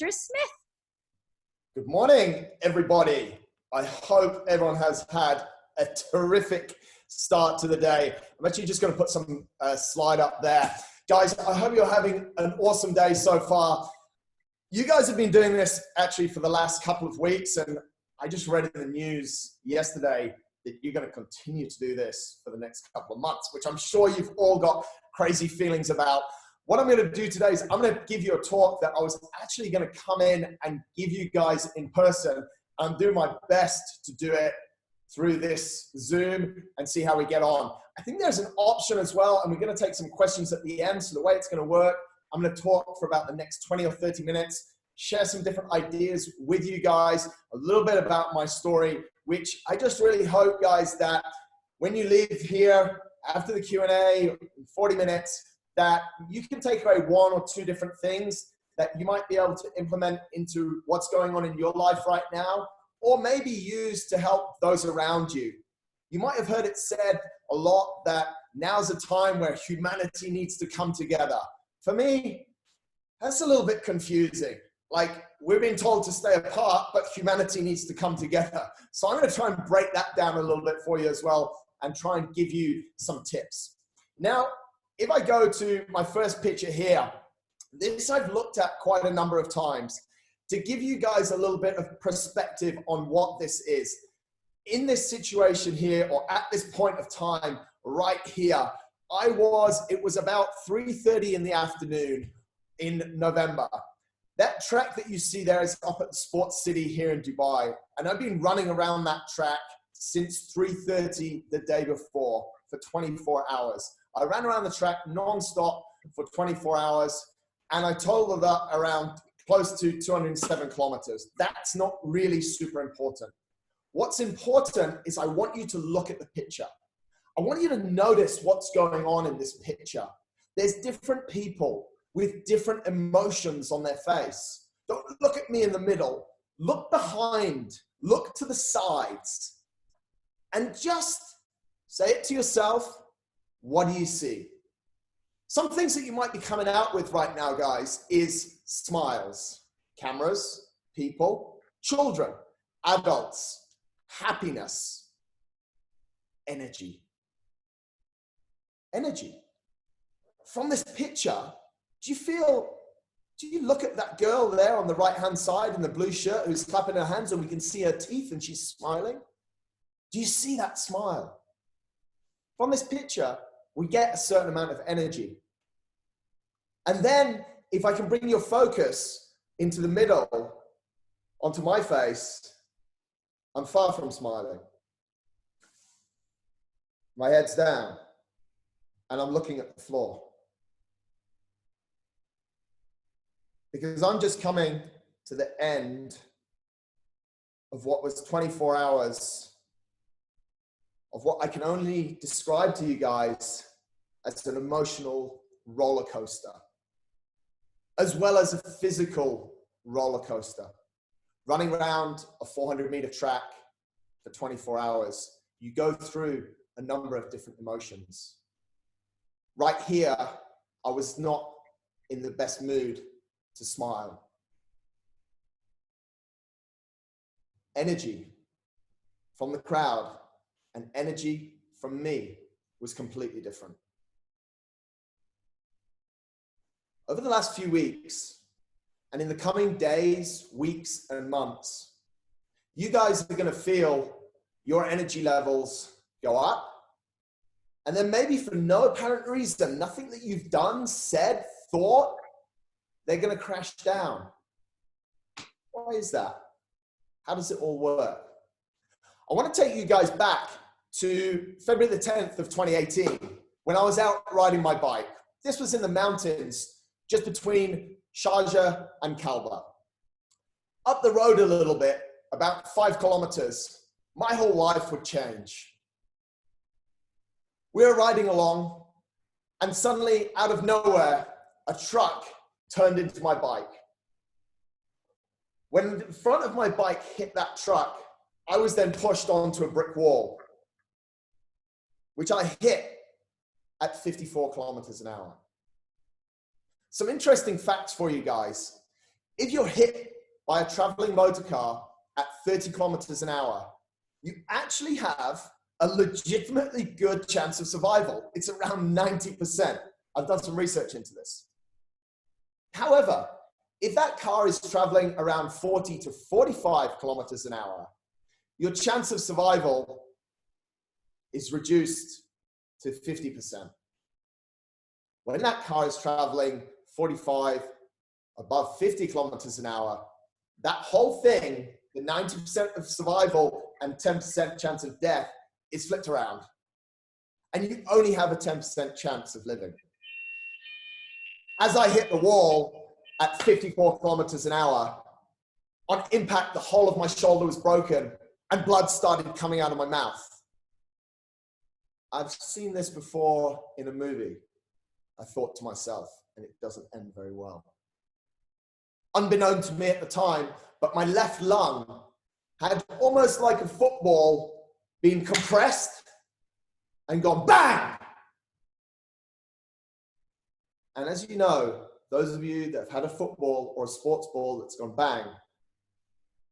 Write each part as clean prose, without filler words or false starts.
Mr. Smith. Good morning, everybody. I hope everyone has had a terrific start to the day. I'm actually just going to put some slide up there. Guys, I hope you're having an awesome day so far. You guys have been doing this actually for the last couple of weeks, and I just read in the news yesterday that you're going to continue to do this for the next couple of months, which I'm sure you've all got crazy feelings about. What I'm going to do today is I'm going to give you a talk that I was actually going to come in and give you guys in person. I'm doing my best to do it through this Zoom and see how we get on. I think there's an option as well, and we're going to take some questions at the end. So the way it's going to work, I'm going to talk for about the next 20 or 30 minutes, share some different ideas with you guys, a little bit about my story, which I just really hope, guys, that when you leave here after the Q&A in 40 minutes, that you can take away one or two different things that you might be able to implement into what's going on in your life right now, or maybe use to help those around you. You might have heard it said a lot that now's a time where humanity needs to come together. For me, that's a little bit confusing. Like, we're being told to stay apart, but humanity needs to come together. So I'm going to try and break that down a little bit for you as well and try and give you some tips. Now, if I go to my first picture here, this I've looked at quite a number of times to give you guys a little bit of perspective on what this is. In this situation here, or at this point of time, right here, it was about 3:30 in the afternoon in November. That track that you see there is up at the Sports City here in Dubai. And I've been running around that track since 3:30 the day before for 24 hours. I ran around the track non-stop for 24 hours, and I totaled up around close to 207 kilometers. That's not really super important. What's important is I want you to look at the picture. I want you to notice what's going on in this picture. There's different people with different emotions on their face. Don't look at me in the middle. Look behind, look to the sides, and just say it to yourself. What do you see? Some things that you might be coming out with right now, guys, is smiles, cameras, people, children, adults, happiness, energy. Energy. From this picture, do you look at that girl there on the right-hand side in the blue shirt who's clapping her hands and we can see her teeth and she's smiling? Do you see that smile? From this picture, we get a certain amount of energy. And then if I can bring your focus into the middle, onto my face, I'm far from smiling. My head's down and I'm looking at the floor. Because I'm just coming to the end of what was 24 hours of what I can only describe to you guys as an emotional roller coaster, as well as a physical roller coaster. Running around a 400-meter track for 24 hours, you go through a number of different emotions. Right here, I was not in the best mood to smile. Energy from the crowd and energy from me was completely different. Over the last few weeks, and in the coming days, weeks, and months, you guys are going to feel your energy levels go up, and then maybe for no apparent reason, nothing that you've done, said, thought, they're going to crash down. Why is that? How does it all work? I want to take you guys back to February the 10th of 2018, when I was out riding my bike. This was in the mountains, just between Sharjah and Kalba. Up the road a little bit, about 5 kilometers, my whole life would change. We were riding along, and suddenly, out of nowhere, a truck turned into my bike. When the front of my bike hit that truck, I was then pushed onto a brick wall, which I hit at 54 kilometers an hour. Some interesting facts for you guys. if you're hit by a traveling motor car at 30 kilometers an hour, you actually have a legitimately good chance of survival. It's around 90%. I've done some research into this. However, if that car is traveling around 40 to 45 kilometers an hour, your chance of survival is reduced to 50%. When that car is traveling 45 above 50 kilometers an hour, that whole thing, the 90% of survival and 10% chance of death, is flipped around. And you only have a 10% chance of living. As I hit the wall at 54 kilometers an hour, on impact, the whole of my shoulder was broken and blood started coming out of my mouth. I've seen this before in a movie, I thought to myself, and it doesn't end very well. Unbeknown to me at the time, but my left lung had almost like a football been compressed and gone bang. And as you know, those of you that have had a football or a sports ball that's gone bang,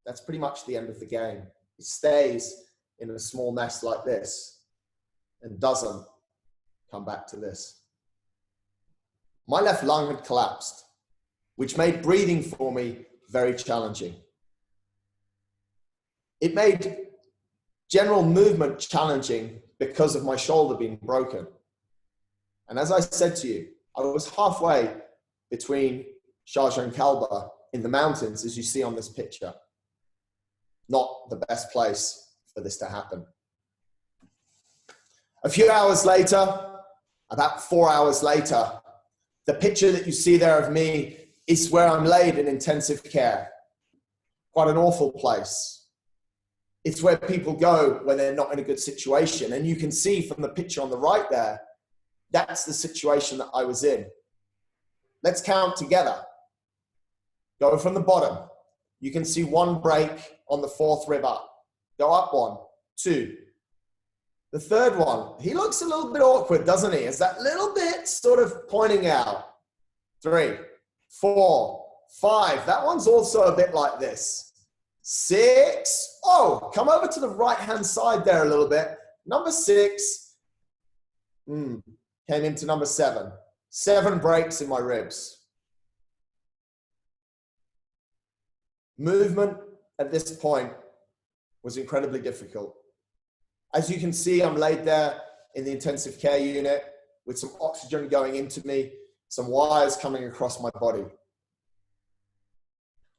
that's pretty much the end of the game. It stays in a small nest like this and doesn't come back to this. My left lung had collapsed, which made breathing for me very challenging. It made general movement challenging because of my shoulder being broken. And as I said to you, I was halfway between Sharjah and Kalba in the mountains, as you see on this picture. Not the best place for this to happen. A few hours later, about 4 hours later, the picture that you see there of me is where I'm laid in intensive care. Quite an awful place. It's where people go when they're not in a good situation. And you can see from the picture on the right there, that's the situation that I was in. Let's count together. Go from the bottom. You can see one break on the fourth rib up. Go up one, two. The third one, he looks a little bit awkward, doesn't he? Is that little bit sort of pointing out. 3, 4, 5. That one's also a bit like this. 6. Oh, come over to the right-hand side there a little bit. Number 6. Came into number 7. 7 breaks in my ribs. Movement at this point was incredibly difficult. As you can see, I'm laid there in the intensive care unit with some oxygen going into me, some wires coming across my body.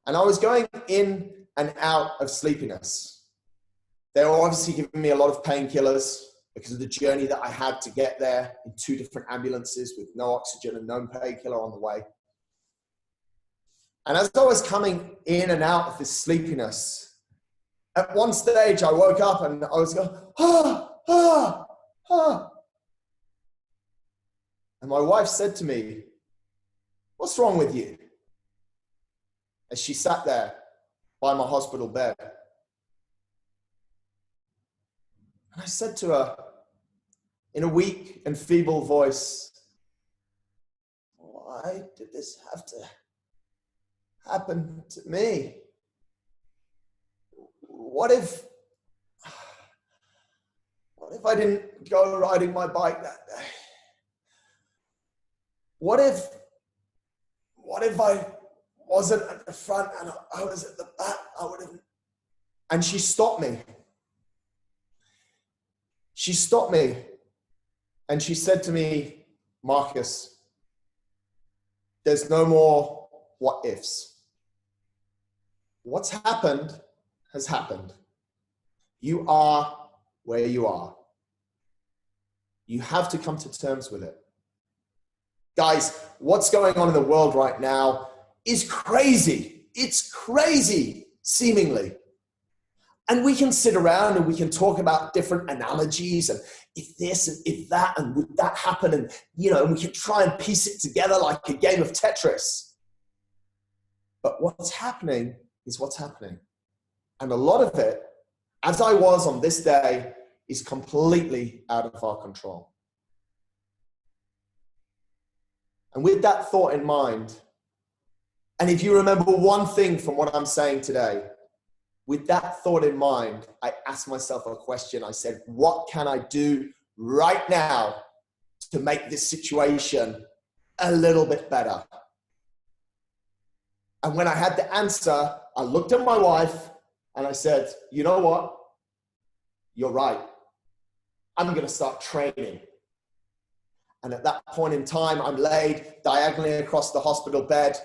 And I was going in and out of sleepiness. They were obviously giving me a lot of painkillers because of the journey that I had to get there in 2 different ambulances with no oxygen and no painkiller on the way. And as I was coming in and out of this sleepiness, at one stage I woke up and I was going, And my wife said to me, "What's wrong with you?" As she sat there by my hospital bed. And I said to her in a weak and feeble voice, "Why did this have to happen to me? What if I didn't go riding my bike that day? What if I wasn't at the front and I was at the back? I would have." And she stopped me. She stopped me and she said to me, "Marcus, there's no more what ifs. What's happened has happened. You are where you are. You have to come to terms with it." Guys, what's going on in the world right now is crazy. It's crazy, seemingly. And we can sit around and we can talk about different analogies and if this and if that and would that happen, and and we can try and piece it together like a game of Tetris. But what's happening is what's happening. And a lot of it, as I was on this day, is completely out of our control. And with that thought in mind, And if you remember one thing from what I'm saying today, with that thought in mind, I asked myself a question. I said, what can I do right now to make this situation a little bit better? And when I had the answer, I looked at my wife and I said, you know what? You're right. I'm going to start training. And at that point in time, I'm laid diagonally across the hospital bed.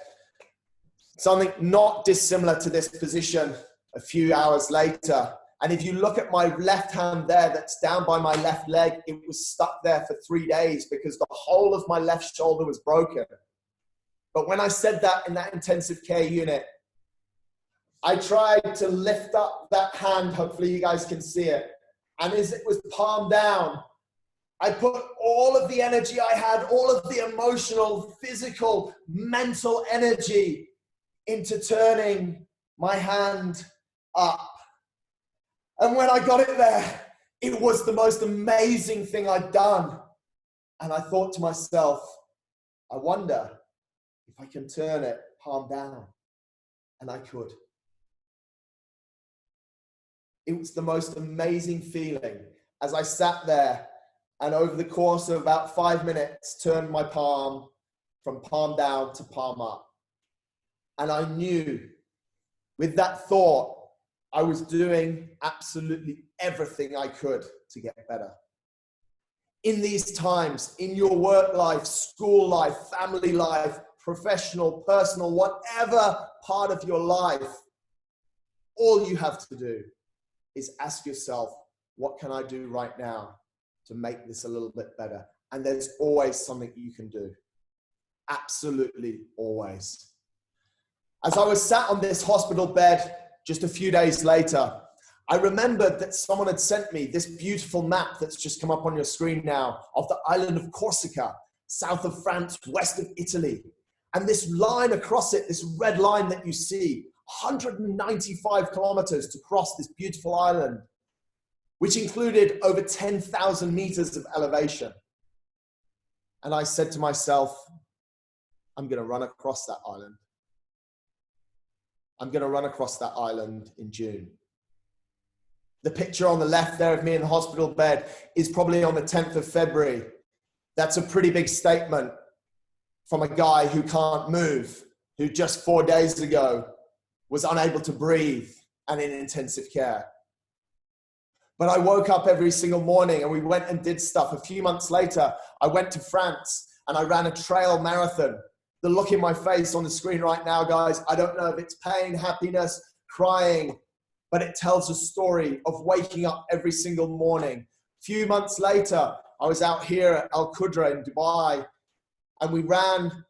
Something not dissimilar to this position a few hours later. And if you look at my left hand there, that's down by my left leg, it was stuck there for 3 days because the whole of my left shoulder was broken. But when I said that in that intensive care unit, I tried to lift up that hand. Hopefully you guys can see it. And as it was palm down, I put all of the energy I had, all of the emotional, physical, mental energy into turning my hand up. And when I got it there, it was the most amazing thing I'd done. And I thought to myself, I wonder if I can turn it palm down. And I could. It was the most amazing feeling as I sat there and over the course of about 5 minutes, turned my palm from palm down to palm up. And I knew with that thought, I was doing absolutely everything I could to get better. In these times, in your work life, school life, family life, professional, personal, whatever part of your life, all you have to do is ask yourself, what can I do right now to make this a little bit better? And there's always something you can do. Absolutely always. As I was sat on this hospital bed just a few days later, I remembered that someone had sent me this beautiful map that's just come up on your screen now of the island of Corsica, south of France, west of Italy. And this line across it, this red line that you see, 195 kilometers to cross this beautiful island, which included over 10,000 meters of elevation. And I said to myself, I'm going to run across that island. I'm going to run across that island in June. The picture on the left there of me in the hospital bed is probably on the 10th of February. That's a pretty big statement from a guy who can't move, who just 4 days ago was unable to breathe and in intensive care. But I woke up every single morning and we went and did stuff. A few months later, I went to France and I ran a trail marathon. The look in my face on the screen right now, guys, I don't know if it's pain, happiness, crying, but it tells a story of waking up every single morning. A few months later, I was out here at Al Qudra in Dubai, and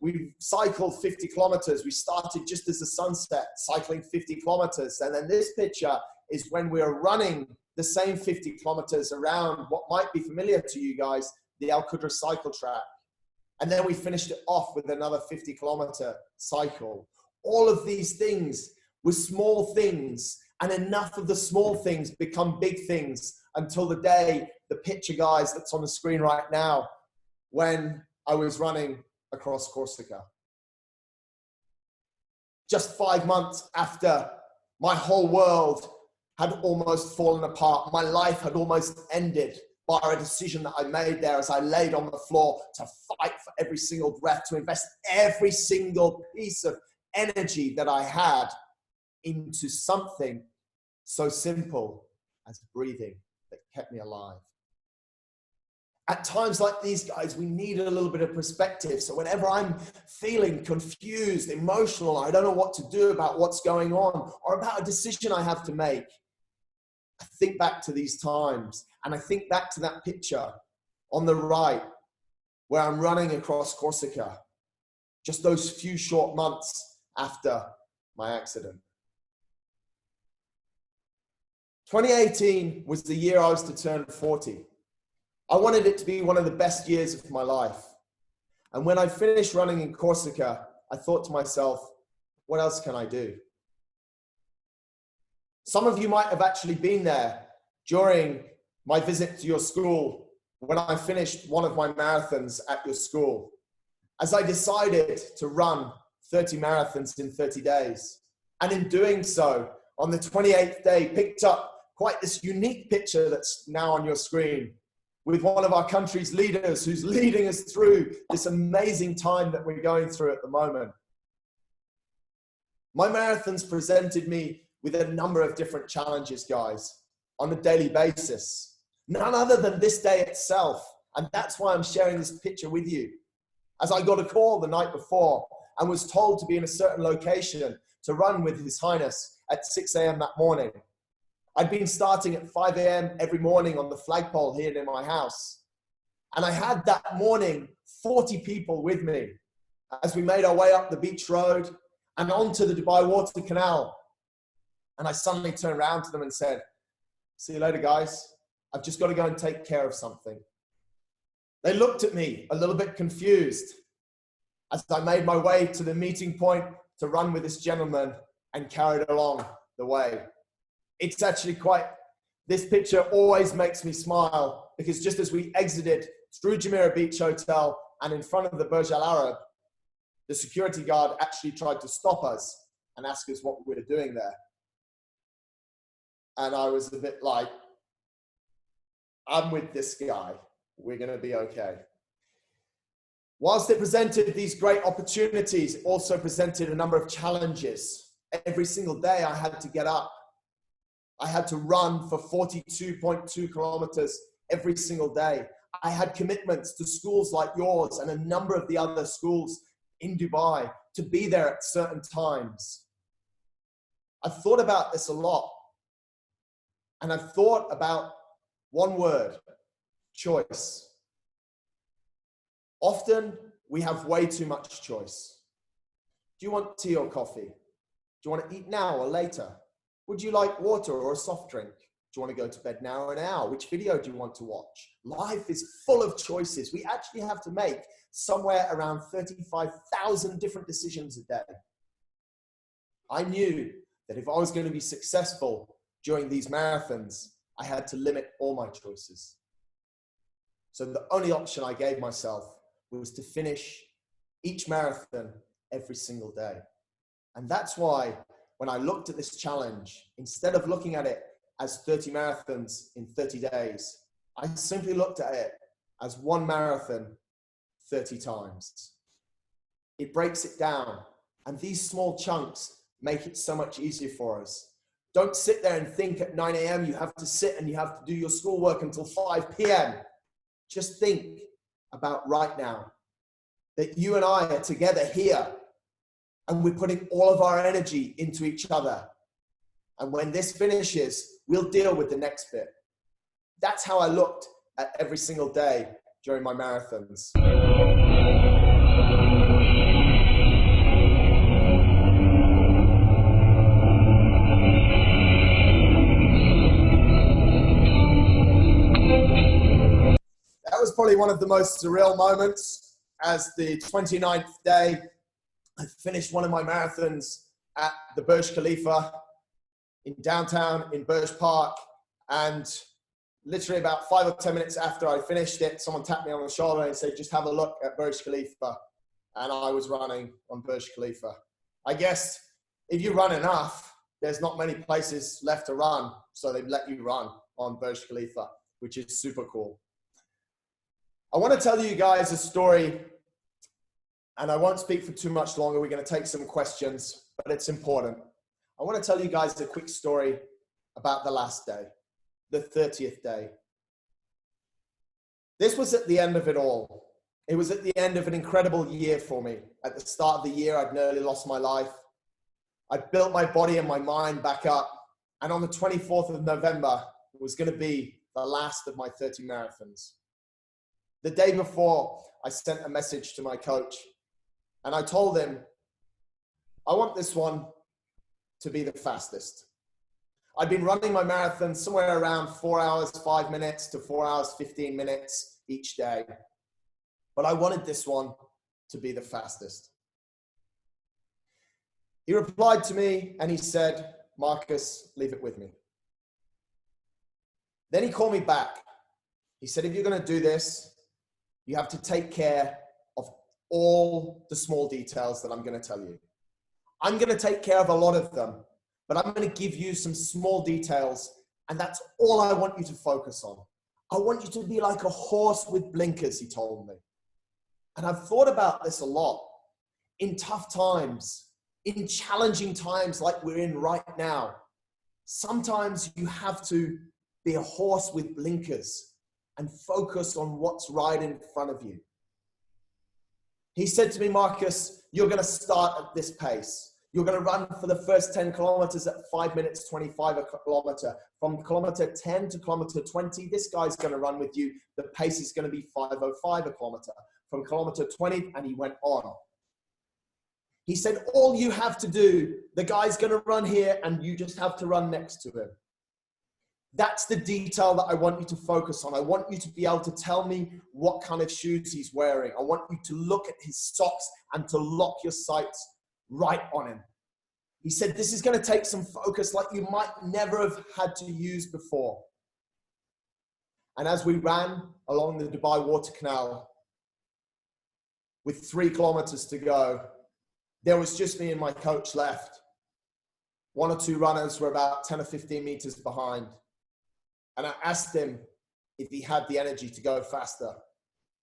we cycled 50 kilometers. We started just as the sun set, cycling 50 kilometers. And then this picture is when we are running the same 50 kilometers around what might be familiar to you guys, the Al Qudra cycle track. And then we finished it off with another 50-kilometer cycle. All of these things were small things, and enough of the small things become big things until the day, the picture, guys, that's on the screen right now, when I was running across Corsica. Just 5 months after my whole world had almost fallen apart, my life had almost ended by a decision that I made there as I laid on the floor to fight for every single breath, to invest every single piece of energy that I had into something so simple as breathing that kept me alive. At times like these, guys, we need a little bit of perspective. So whenever I'm feeling confused, emotional, I don't know what to do about what's going on or about a decision I have to make, I think back to these times, and I think back to that picture on the right where I'm running across Corsica, just those few short months after my accident. 2018 was the year I was to turn 40. I wanted it to be one of the best years of my life. And when I finished running in Corsica, I thought to myself, what else can I do? Some of you might have actually been there during my visit to your school when I finished one of my marathons at your school. As I decided to run 30 marathons in 30 days. And in doing so, on the 28th day, picked up quite this unique picture that's now on your screen with one of our country's leaders who's leading us through this amazing time that we're going through at the moment. My marathons presented me with a number of different challenges, guys, on a daily basis. None other than this day itself. And that's why I'm sharing this picture with you. As I got a call the night before and was told to be in a certain location to run with His Highness at 6 a.m. that morning. I'd been starting at 5 a.m. every morning on the flagpole here near my house. And I had that morning 40 people with me as we made our way up the beach road and onto the Dubai Water Canal. And I suddenly turned around to them and said, "See you later, guys. I've just got to go and take care of something." They looked at me a little bit confused as I made my way to the meeting point to run with this gentleman and carried along the way. It's actually this picture always makes me smile because just as we exited through Jumeirah Beach Hotel and in front of the Burj Al Arab, the security guard actually tried to stop us and ask us what we were doing there. And I was a bit like, I'm with this guy. We're going to be okay. Whilst it presented these great opportunities, it also presented a number of challenges. Every single day I had to get up. I had to run for 42.2 kilometers every single day. I had commitments to schools like yours and a number of the other schools in Dubai to be there at certain times. I've thought about this a lot. And I've thought about one word: choice. Often we have way too much choice. Do you want tea or coffee? Do you want to eat now or later? Would you like water or a soft drink? Do you want to go to bed now or now? Which video do you want to watch? Life is full of choices. We actually have to make somewhere around 35,000 different decisions a day. I knew that if I was going to be successful during these marathons, I had to limit all my choices. So the only option I gave myself was to finish each marathon every single day. And that's why when I looked at this challenge, instead of looking at it as 30 marathons in 30 days, I simply looked at it as one marathon 30 times. It breaks it down, and these small chunks make it so much easier for us. Don't sit there and think at 9 a.m. you have to sit and you have to do your schoolwork until 5 p.m. Just think about right now that you and I are together here and we're putting all of our energy into each other. And when this finishes, we'll deal with the next bit. That's how I looked at every single day during my marathons. That was probably one of the most surreal moments. As the 29th day, I finished one of my marathons at the Burj Khalifa in downtown in Burj Park. And literally about 5 or 10 minutes after I finished it, someone tapped me on the shoulder and said, "Just have a look at Burj Khalifa." And I was running on Burj Khalifa. I guess if you run enough, there's not many places left to run. So they let you run on Burj Khalifa, which is super cool. I want to tell you guys a story, and I won't speak for too much longer. We're going to take some questions, but it's important. I want to tell you guys a quick story about the last day, the 30th day. This was at the end of it all. It was at the end of an incredible year for me. At the start of the year, I'd nearly lost my life. I'd built my body and my mind back up. And on the 24th of November, it was going to be the last of my 30 marathons. The day before, I sent a message to my coach and I told him, I want this one to be the fastest. I'd been running my marathon somewhere around 4 hours, 5 minutes to 4 hours, 15 minutes each day. But I wanted this one to be the fastest. He replied to me and he said, "Marcus, leave it with me." Then he called me back. He said, "If you're going to do this, you have to take care of all the small details that I'm going to tell you. I'm going to take care of a lot of them, but I'm going to give you some small details, and that's all I want you to focus on. I want you to be like a horse with blinkers, he told me. And I've thought about this a lot. In tough times, in challenging times like we're in right now, sometimes you have to be a horse with blinkers and focus on what's right in front of you. He said to me, Marcus, you're going to start at this pace. You're going to run for the first 10 kilometers at 5 minutes 25 a kilometer. From kilometer 10 to kilometer 20, this guy's going to run with you. The pace is going to be 5:05 a kilometer. From kilometer 20, and he went on. He said, all you have to do, the guy's going to run here and you just have to run next to him. That's the detail that I want you to focus on. I want you to be able to tell me what kind of shoes he's wearing. I want you to look at his socks and to lock your sights right on him. He said, this is going to take some focus like you might never have had to use before. And as we ran along the Dubai Water Canal with 3 kilometers to go, there was just me and my coach left. 1 or 2 runners were about 10 or 15 meters behind. And I asked him if he had the energy to go faster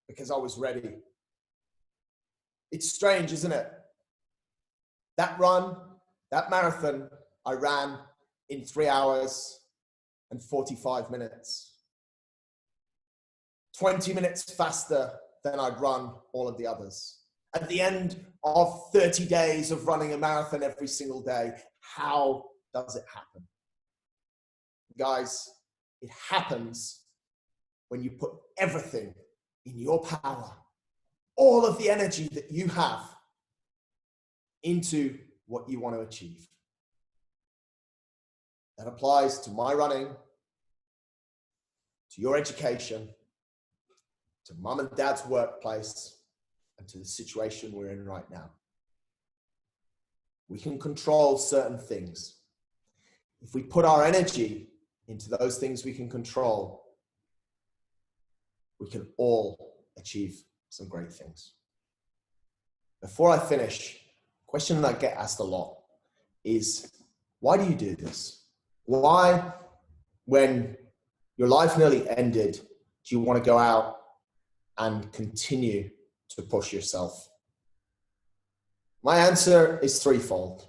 because I was ready. It's strange, isn't it? That run, that marathon, I ran in 3 hours and 45 minutes. 20 minutes faster than I'd run all of the others. At the end of 30 days of running a marathon every single day, how does it happen? Guys, it happens when you put everything in your power, all of the energy that you have, into what you want to achieve. That applies to my running, to your education, to mum and dad's workplace, and to the situation we're in right now. We can control certain things. If we put our energy into those things we can control, we can all achieve some great things. Before I finish, a question that I get asked a lot is, why do you do this? Why, when your life nearly ended, do you want to go out and continue to push yourself? My answer is threefold.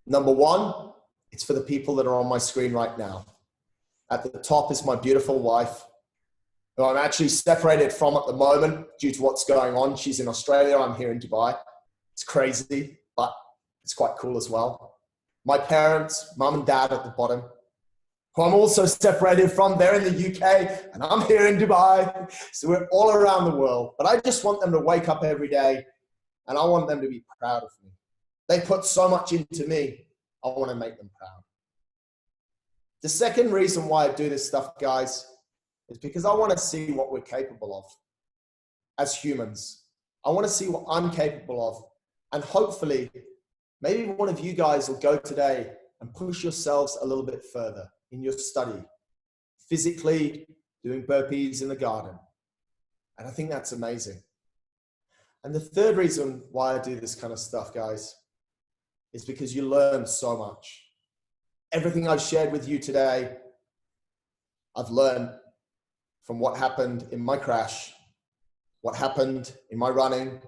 Number one, it's for the people that are on my screen right now. At the top is my beautiful wife, who I'm actually separated from at the moment due to what's going on. She's in Australia, I'm here in Dubai. It's crazy, but it's quite cool as well. My parents, mum and dad at the bottom, who I'm also separated from. They're in the UK and I'm here in Dubai. So we're all around the world. But I just want them to wake up every day and I want them to be proud of me. They put so much into me. I want to make them proud. The second reason why I do this stuff, guys, is because I want to see what we're capable of as humans. I want to see what I'm capable of. And hopefully, maybe one of you guys will go today and push yourselves a little bit further in your study, physically doing burpees in the garden. And I think that's amazing. And the third reason why I do this kind of stuff, guys, is because you learn so much. Everything I've shared with you today, I've learned from what happened in my crash, what happened in my running,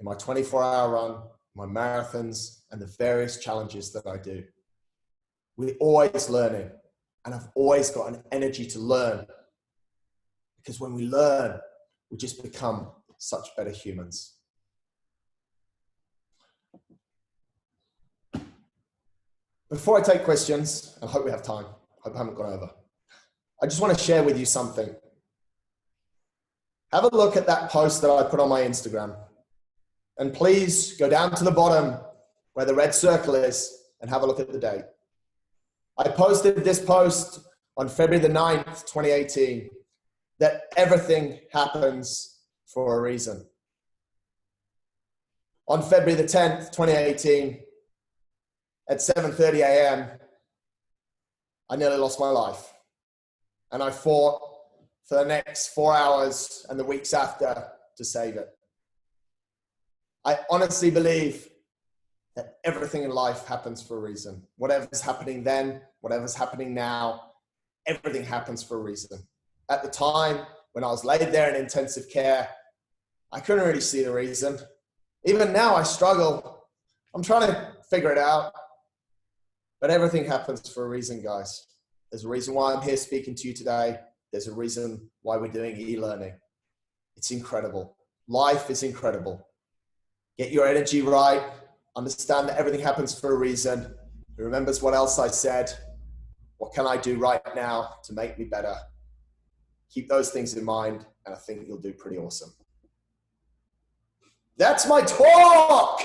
in my 24-hour run, my marathons, and the various challenges that I do. We're always learning, and I've always got an energy to learn, because when we learn, we just become such better humans. Before I take questions, I hope we have time. I hope I haven't gone over. I just want to share with you something. Have a look at that post that I put on my Instagram. And please go down to the bottom where the red circle is and have a look at the date. I posted this post on February the 9th, 2018, that everything happens for a reason. On February the 10th, 2018, at 7:30 a.m., I nearly lost my life. And I fought for the next 4 hours and the weeks after to save it. I honestly believe that everything in life happens for a reason. Whatever's happening then, whatever's happening now, everything happens for a reason. At the time, when I was laid there in intensive care, I couldn't really see the reason. Even now, I struggle. I'm trying to figure it out. But everything happens for a reason, guys. There's a reason why I'm here speaking to you today. There's a reason why we're doing e-learning. It's incredible. Life is incredible. Get your energy right. Understand that everything happens for a reason. Remembers what else I said. What can I do right now to make me better? Keep those things in mind, and I think you'll do pretty awesome. That's my talk.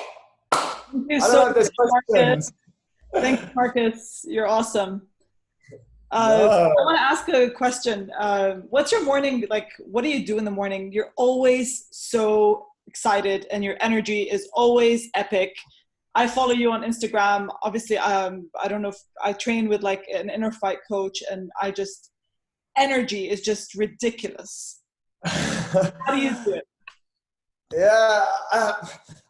Thank you so much, Marcus. Thank you, Marcus. You're awesome. I want to ask a question. What's your morning like? What do you do in the morning? You're always so excited, and your energy is always epic. I follow you on Instagram. Obviously, I don't know if I train with like an inner fight coach, and energy is just ridiculous. How do you do it? Yeah.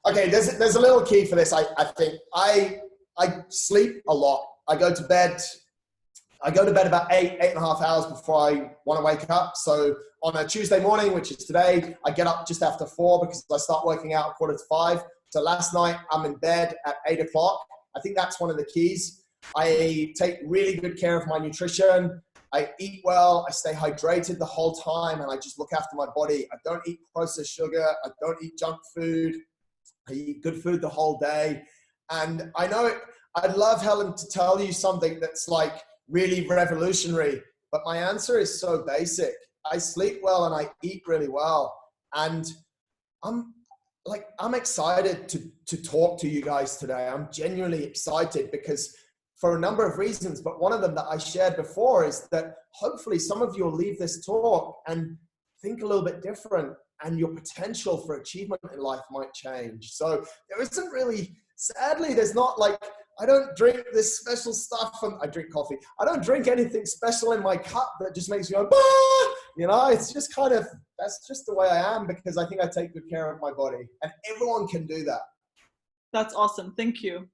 Okay. There's a little key for this. I think I sleep a lot. I go to bed about 8.5 hours before I want to wake up. So on a Tuesday morning, which is today, I get up just after 4 because I start working out at 4:45. So last night I'm in bed at 8 o'clock. I think that's one of the keys. I take really good care of my nutrition. I eat well. I stay hydrated the whole time, and I just look after my body. I don't eat processed sugar. I don't eat junk food. I eat good food the whole day. And I know I'd love, Helen, to tell you something that's like really revolutionary, but my answer is so basic. I sleep well and I eat really well. And I'm excited to talk to you guys today. I'm genuinely excited because for a number of reasons, but one of them that I shared before is that hopefully some of you will leave this talk and think a little bit different, and your potential for achievement in life might change. So there isn't really, sadly, there's not like, I don't drink this special stuff, and I drink coffee. I don't drink anything special in my cup that just makes me go, bah! You know, it's just kind of, that's just the way I am, because I think I take good care of my body, and everyone can do that. That's awesome. Thank you.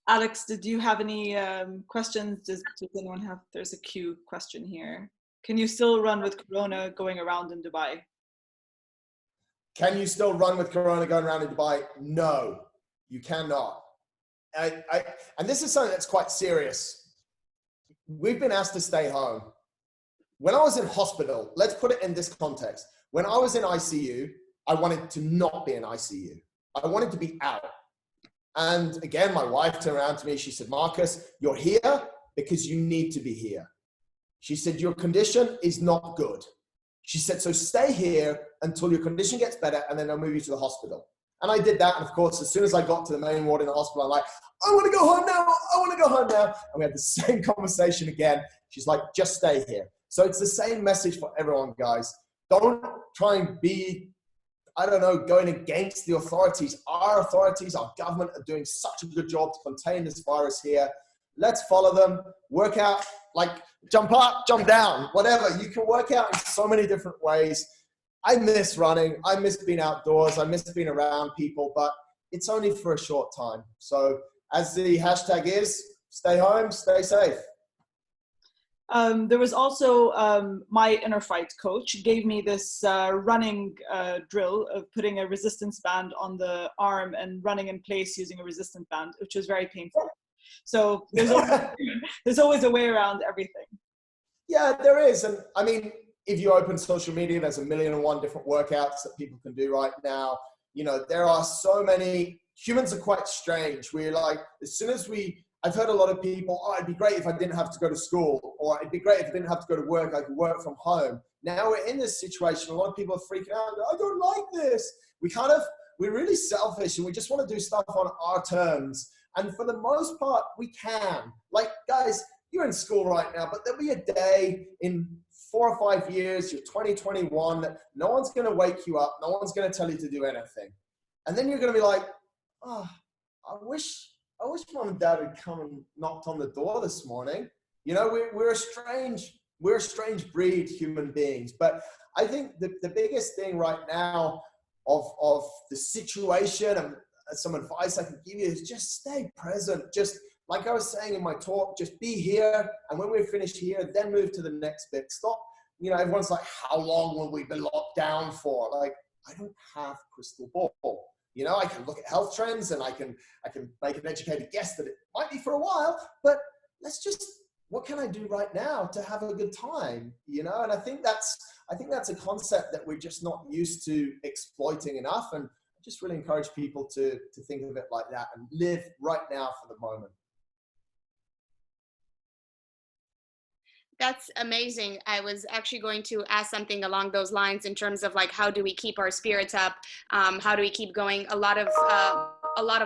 Alex, did you have any questions? Does anyone have, there's a Q question here. Can you still run with Corona going around in Dubai? Can you still run with Corona going around in Dubai? No, you cannot. And this is something that's quite serious. We've been asked to stay home. When I was in hospital, let's put it in this context. When I was in ICU, I wanted to not be in ICU. I wanted to be out. And again, my wife turned around to me. She said, Marcus, you're here because you need to be here. She said, your condition is not good. She said, so stay here until your condition gets better, and then I'll move you to the hospital. And I did that. And of course, as soon as I got to the main ward in the hospital, I'm like, I want to go home now. I want to go home now. And we had the same conversation again. She's like, just stay here. So it's the same message for everyone, guys. Don't try and be, I don't know, going against the authorities. Our authorities, our government are doing such a good job to contain this virus here. Let's follow them, work out, like jump up, jump down, whatever. You can work out in so many different ways. I miss running. I miss being outdoors. I miss being around people, but it's only for a short time. So as the hashtag is, stay home, stay safe. There was also my inner fight coach gave me this running drill of putting a resistance band on the arm and running in place using a resistance band, which was very painful. So there's always a way around everything. Yeah, there is. And I mean, if you open social media, there's 1,000,001 different workouts that people can do right now. You know, there are so many. Humans are quite strange. We're like, as soon as I've heard a lot of people, oh, it'd be great if I didn't have to go to school, or it'd be great if I didn't have to go to work, I could work from home. Now we're in this situation, a lot of people are freaking out, I don't like this. We're really selfish, and we just want to do stuff on our terms. And for the most part, we can. Like, guys, you're in school right now, but there'll be a day in 4 or 5 years, you're 2021, that no one's going to wake you up, no one's going to tell you to do anything. And then you're going to be like, oh, I wish mom and dad had come and knocked on the door this morning. You know, we're a strange breed, human beings. But I think the biggest thing right now, of the situation and some advice I can give you is just stay present. Just like I was saying in my talk, just be here. And when we're finished here, then move to the next bit. Stop. You know, everyone's like, how long will we be locked down for? Like, I don't have a crystal ball. You know, I can look at health trends and I can make an educated guess that it might be for a while, but let's just, what can I do right now to have a good time? You know, and I think that's a concept that we're just not used to exploiting enough. And I just really encourage people to think of it like that and live right now for the moment. That's amazing. I was actually going to ask something along those lines in terms of like, how do we keep our spirits up? How do we keep going? A lot of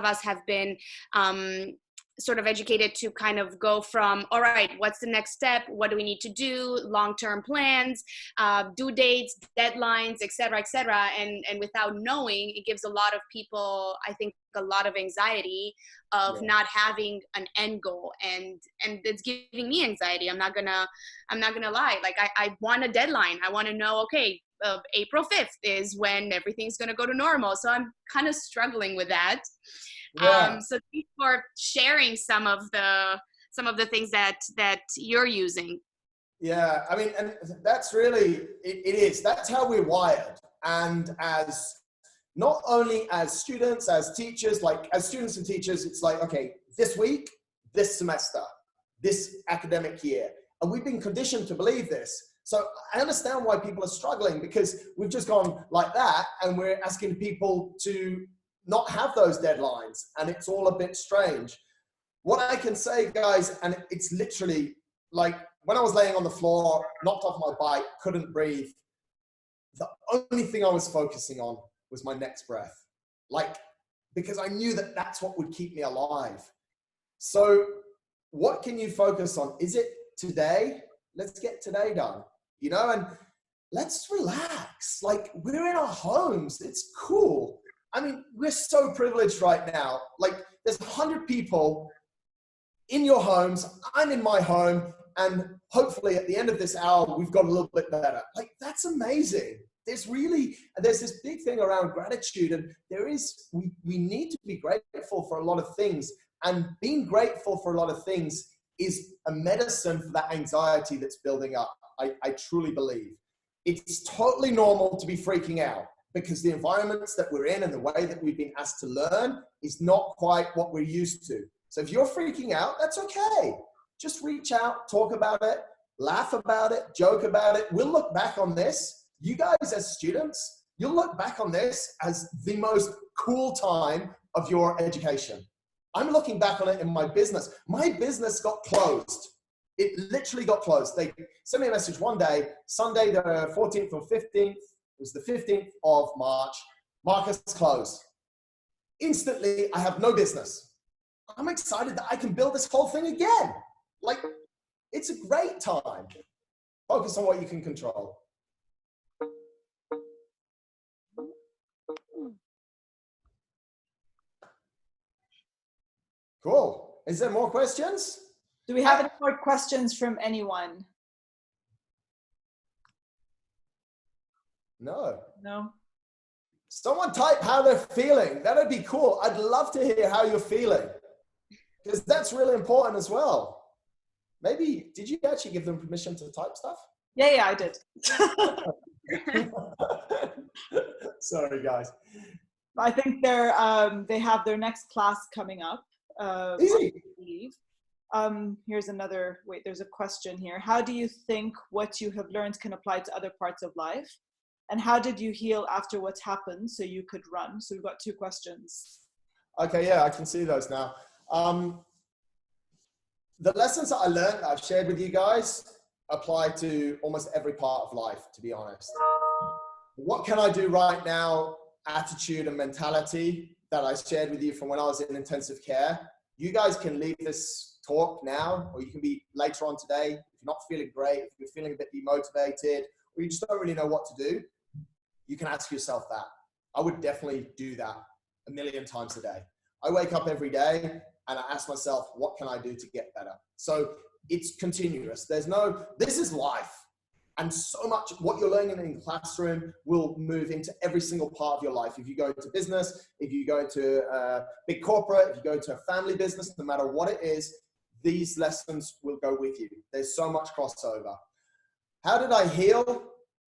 us have been sort of educated to kind of go from, all right, what's the next step? What do we need to do? Long-term plans, due dates, deadlines, et cetera, and without knowing, it gives a lot of people, I think, a lot of anxiety of not having an end goal, and it's giving me anxiety. I'm not gonna lie. Like I want a deadline. I want to know, okay, April 5th is when everything's gonna go to normal. So I'm kind of struggling with that. Yeah. So thanks for sharing some of the things that you're using. Yeah, I mean, and that's really, it is. That's how we're wired. And as, not only as students, as teachers, like as students and teachers, it's like, okay, this week, this semester, this academic year. And we've been conditioned to believe this. So I understand why people are struggling, because we've just gone like that and we're asking people to not have those deadlines, and it's all a bit strange. What I can say, guys, and it's literally like when I was laying on the floor, knocked off my bike, couldn't breathe, the only thing I was focusing on was my next breath. Like, because I knew that that's what would keep me alive. So what can you focus on? Is it today? Let's get today done, you know, and let's relax. Like, we're in our homes. It's cool. I mean, we're so privileged right now. Like, there's 100 people in your homes. I'm in my home. And hopefully at the end of this hour, we've got a little bit better. Like, that's amazing. There's this big thing around gratitude. And we need to be grateful for a lot of things. And being grateful for a lot of things is a medicine for that anxiety that's building up. I truly believe. It's totally normal to be freaking out, because the environments that we're in and the way that we've been asked to learn is not quite what we're used to. So if you're freaking out, that's okay. Just reach out, talk about it, laugh about it, joke about it. We'll look back on this. You guys as students, you'll look back on this as the most cool time of your education. I'm looking back on it in my business. My business got closed. It literally got closed. They sent me a message one day, Sunday the 14th or 15th, it was the 15th of March, Marcus closed. Instantly, I have no business. I'm excited that I can build this whole thing again. Like, it's a great time. Focus on what you can control. Cool. Is there more questions? Do we have any more questions from anyone? No. No. Someone type how they're feeling. That'd be cool. I'd love to hear how you're feeling, because that's really important as well. Maybe, did you actually give them permission to type stuff? Yeah, I did. Sorry, guys. I think they have their next class coming up. Easy. Here's another, wait, there's a question here. How do you think what you have learned can apply to other parts of life? And how did you heal after what's happened so you could run? So we've got 2 questions. Okay, yeah, I can see those now. The lessons that I learned that I've shared with you guys apply to almost every part of life, to be honest. What can I do right now? Attitude and mentality that I shared with you from when I was in intensive care. You guys can leave this talk now, or you can be later on today. If you're not feeling great, if you're feeling a bit demotivated, or you just don't really know what to do, you can ask yourself that. I would definitely do that 1,000,000 times a day. I wake up every day and I ask myself, what can I do to get better? So it's continuous. This is life. And so much what you're learning in the classroom will move into every single part of your life. If you go into business, if you go to a big corporate, if you go to a family business, no matter what it is, these lessons will go with you. There's so much crossover. How did I heal?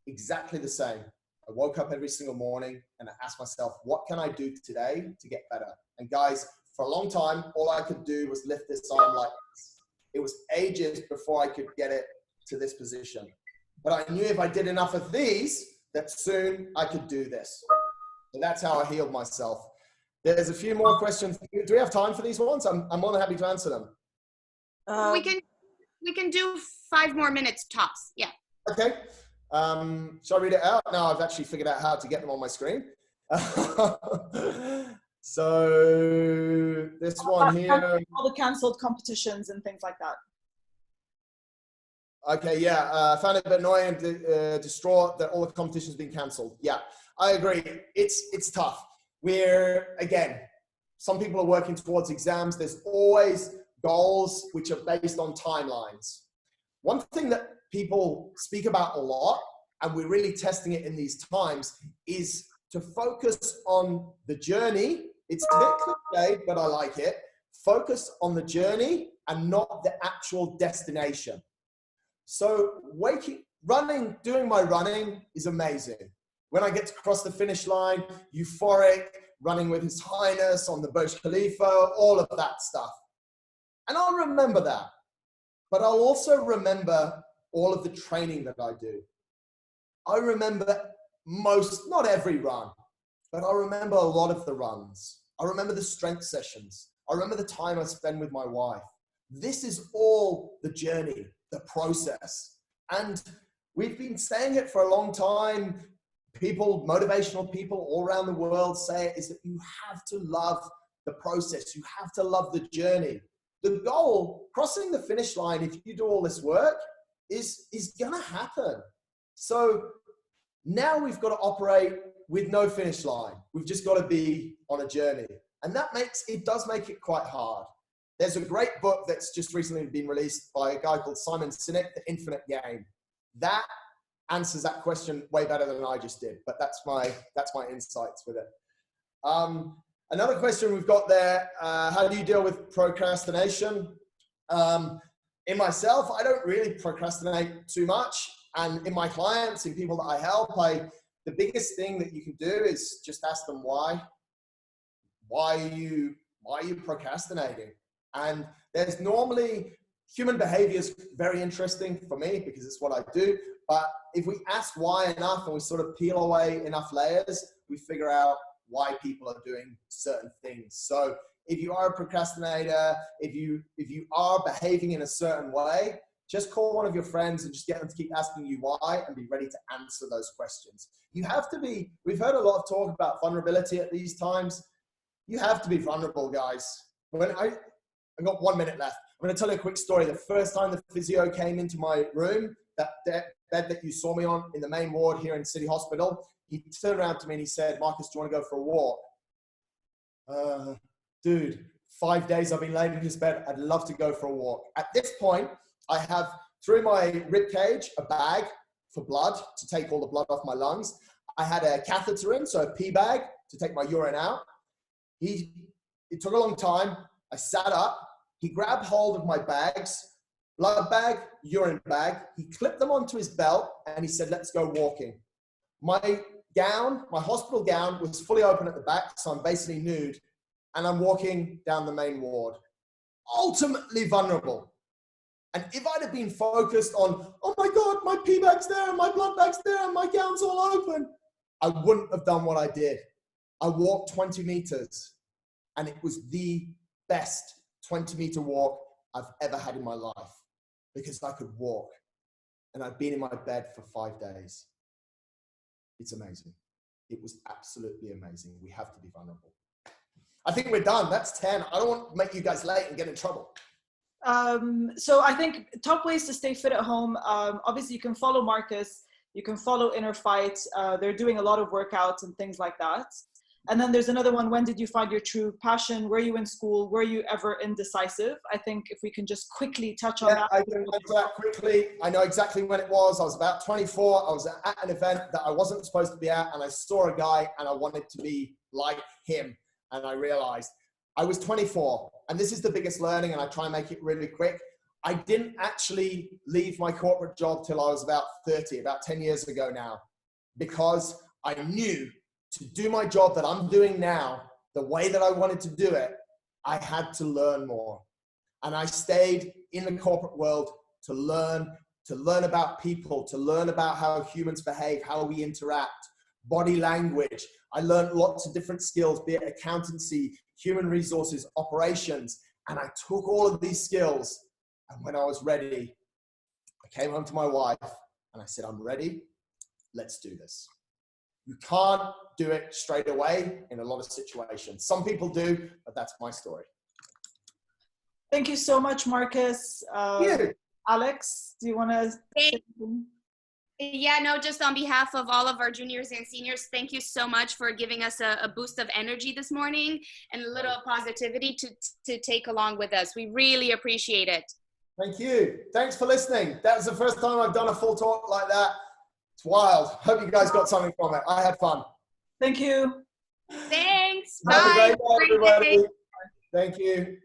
Exactly the same. I woke up every single morning and I asked myself, what can I do today to get better? And guys, for a long time, all I could do was lift this arm like this. It was ages before I could get it to this position. But I knew if I did enough of these, that soon I could do this. And that's how I healed myself. There's a few more questions. Do we have time for these ones? I'm more than happy to answer them. We can do 5 more minutes tops. Yeah. Okay. Shall I read it out? No, I've actually figured out how to get them on my screen. So this one here. All the cancelled competitions and things like that. Okay, yeah, I found it a bit annoying and distraught that all the competition's been cancelled. Yeah, I agree. It's tough. Again, some people are working towards exams. There's always goals which are based on timelines. One thing that people speak about a lot, and we're really testing it in these times, is to focus on the journey. It's a bit cliche, but I like it. Focus on the journey and not the actual destination. So doing my running is amazing. When I get to cross the finish line, euphoric, running with His Highness on the Burj Khalifa, all of that stuff. And I'll remember that. But I'll also remember all of the training that I do. I remember not every run, but I remember a lot of the runs. I remember the strength sessions. I remember the time I spend with my wife. This is all the journey, the process. And we've been saying it for a long time. Motivational people all around the world say it, is that you have to love the process. You have to love the journey. The goal, crossing the finish line, if you do all this work, is gonna happen. So now we've got to operate with no finish line. We've just got to be on a journey. And it does make it quite hard. There's a great book that's just recently been released by a guy called Simon Sinek, The Infinite Game. That answers that question way better than I just did, but that's my insights with it. Another question we've got there, how do you deal with procrastination? In myself, I don't really procrastinate too much. And in my clients, in people that I help, the biggest thing that you can do is just ask them why. Why are you procrastinating? And there's normally, human behavior is very interesting for me because it's what I do. But if we ask why enough and we sort of peel away enough layers, we figure out why people are doing certain things. So if you are a procrastinator, if you are behaving in a certain way, just call one of your friends and just get them to keep asking you why and be ready to answer those questions. You have to be, we've heard a lot of talk about vulnerability at these times. You have to be vulnerable, guys. I've got 1 minute left. I'm going to tell you a quick story. The first time the physio came into my room, that bed that you saw me on in the main ward here in City Hospital, he turned around to me and he said, "Marcus, do you want to go for a walk?" Dude, 5 days I've been laying in this bed. I'd love to go for a walk. At this point, I have through my rib cage a bag for blood to take all the blood off my lungs. I had a catheter in, so a pee bag to take my urine out. It took a long time. I sat up. He grabbed hold of my bags, blood bag, urine bag. He clipped them onto his belt and he said, "Let's go walking." My gown, my hospital gown was fully open at the back, so I'm basically nude. And I'm walking down the main ward, ultimately vulnerable. And if I'd have been focused on, oh my God, my pee bag's there, and my blood bag's there, and my gown's all open, I wouldn't have done what I did. I walked 20 meters, and it was the best 20-meter walk I've ever had in my life because I could walk, and I'd been in my bed for 5 days. It's amazing. It was absolutely amazing. We have to be vulnerable. I think we're done. That's 10. I don't want to make you guys late and get in trouble. So I think top ways to stay fit at home. Obviously, you can follow Marcus. You can follow Inner Fight. They're doing a lot of workouts and things like that. And then there's another one, when did you find your true passion? Were you in school? Were you ever indecisive? I think if we can just quickly touch on that. I can answer that quickly. I know exactly when it was. I was about 24. I was at an event that I wasn't supposed to be at, and I saw a guy and I wanted to be like him. And I realized I was 24. And this is the biggest learning, and I try and make it really quick. I didn't actually leave my corporate job till I was about 30, about 10 years ago now, because I knew to do my job that I'm doing now, the way that I wanted to do it, I had to learn more. And I stayed in the corporate world to learn about people, to learn about how humans behave, how we interact, body language. I learned lots of different skills, be it accountancy, human resources, operations. And I took all of these skills. And when I was ready, I came home to my wife and I said, I'm ready. Let's do this. You can't do it straight away in a lot of situations. Some people do, but that's my story. Thank you so much, Marcus. Alex, do you want to say something? Yeah, no, just on behalf of all of our juniors and seniors, thank you so much for giving us a boost of energy this morning and a little positivity to take along with us. We really appreciate it. Thank you. Thanks for listening. That was the first time I've done a full talk like that. It's wild. Hope you guys got something from it. I had fun. Thank you. Thanks. Have Bye. a great day, everybody. Thank you.